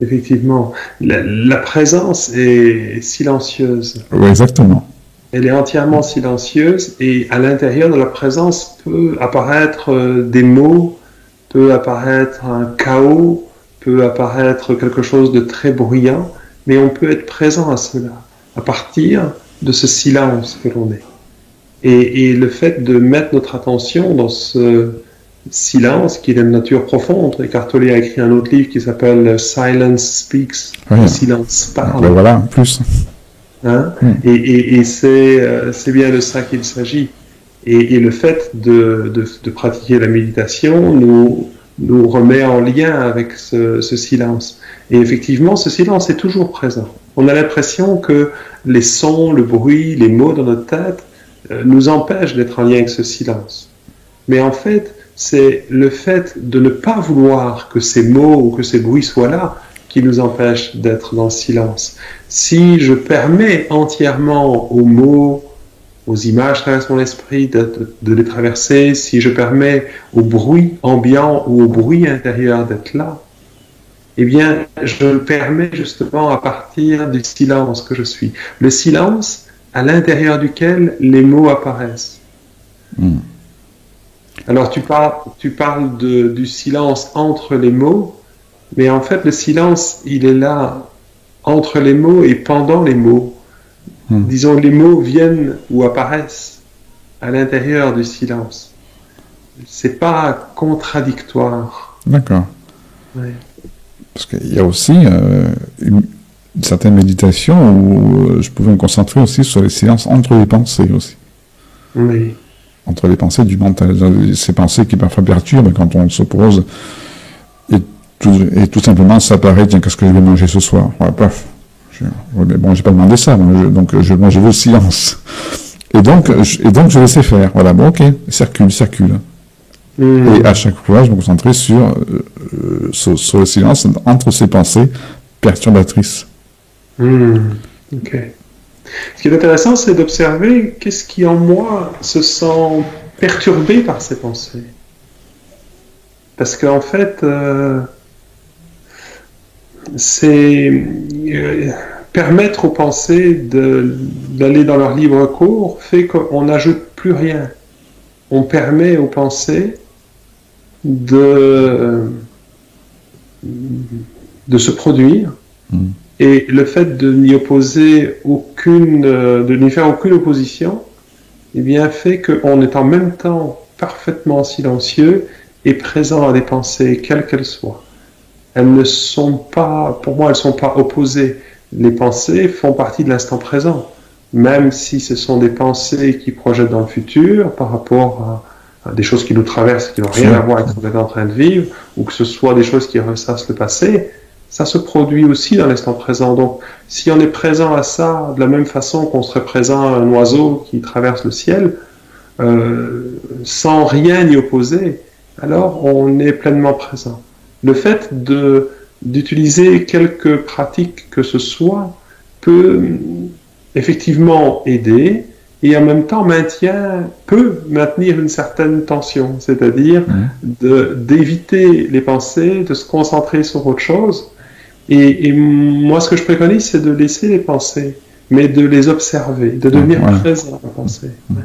effectivement. La présence est silencieuse. Oui, exactement. Elle est entièrement silencieuse et à l'intérieur de la présence peut apparaître des mots, peut apparaître un chaos, peut apparaître quelque chose de très bruyant, mais on peut être présent à cela, à partir de ce silence que l'on est. Et le fait de mettre notre attention dans ce silence qui est de nature profonde, Eckhart Tolle a écrit un autre livre qui s'appelle Silence Speaks, Oui. le silence parle. Ben voilà, plus. Hein? Et c'est bien de ça qu'il s'agit. Et le fait de pratiquer la méditation nous remet en lien avec ce silence. Et effectivement, ce silence est toujours présent. On a l'impression que les sons, le bruit, les mots dans notre tête nous empêchent d'être en lien avec ce silence. Mais en fait, c'est le fait de ne pas vouloir que ces mots ou que ces bruits soient là qui nous empêche d'être dans le silence. Si je permets entièrement aux mots, aux images qui traversent mon esprit de les traverser, si je permets au bruit ambiant ou au bruit intérieur d'être là, eh bien, je le permets justement à partir du silence que je suis. Le silence à l'intérieur duquel les mots apparaissent. Alors, tu parles du silence entre les mots, mais en fait, le silence, il est là entre les mots et pendant les mots. Disons, les mots viennent ou apparaissent à l'intérieur du silence. C'est pas contradictoire. D'accord. Ouais. Parce qu'il y a aussi une certaine méditation où je pouvais me concentrer aussi sur les silences entre les pensées aussi. Oui. Entre les pensées du mental. Ces pensées qui parfois perturbent quand on se pose et tout simplement ça paraît, tiens, qu'est-ce que je vais manger ce soir? Ouais, paf. Mais bon, j'ai pas demandé ça, donc je veux le silence. Et donc je laissais faire. Voilà, bon, ok, circule. Et à chaque fois, je me concentrais sur le silence entre ces pensées perturbatrices. Ok. Ce qui est intéressant, c'est d'observer qu'est-ce qui en moi se sent perturbé par ces pensées. Parce qu'en fait, c'est permettre aux pensées d'aller dans leur libre cours fait qu'on n'ajoute plus rien. On permet aux pensées de se produire. Et le fait de n'y opposer de n'y faire aucune opposition, eh bien, fait qu'on est en même temps parfaitement silencieux et présent à des pensées, quelles qu'elles soient. Elles ne sont pas, pour moi, elles ne sont pas opposées. Les pensées font partie de l'instant présent, même si ce sont des pensées qui projettent dans le futur par rapport à des choses qui nous traversent, qui n'ont rien à voir avec ce qu'on est en train de vivre, ou que ce soit des choses qui ressassent le passé. Ça se produit aussi dans l'instant présent. Donc, si on est présent à ça de la même façon qu'on serait présent à un oiseau qui traverse le ciel, sans rien y opposer, alors on est pleinement présent. Le fait d'utiliser quelques pratiques que ce soit peut effectivement aider et en même temps peut maintenir une certaine tension, c'est-à-dire d'éviter les pensées, de se concentrer sur autre chose. Et moi, ce que je préconise, c'est de laisser les pensées, mais de les observer, de devenir présent aux pensées. Ouais.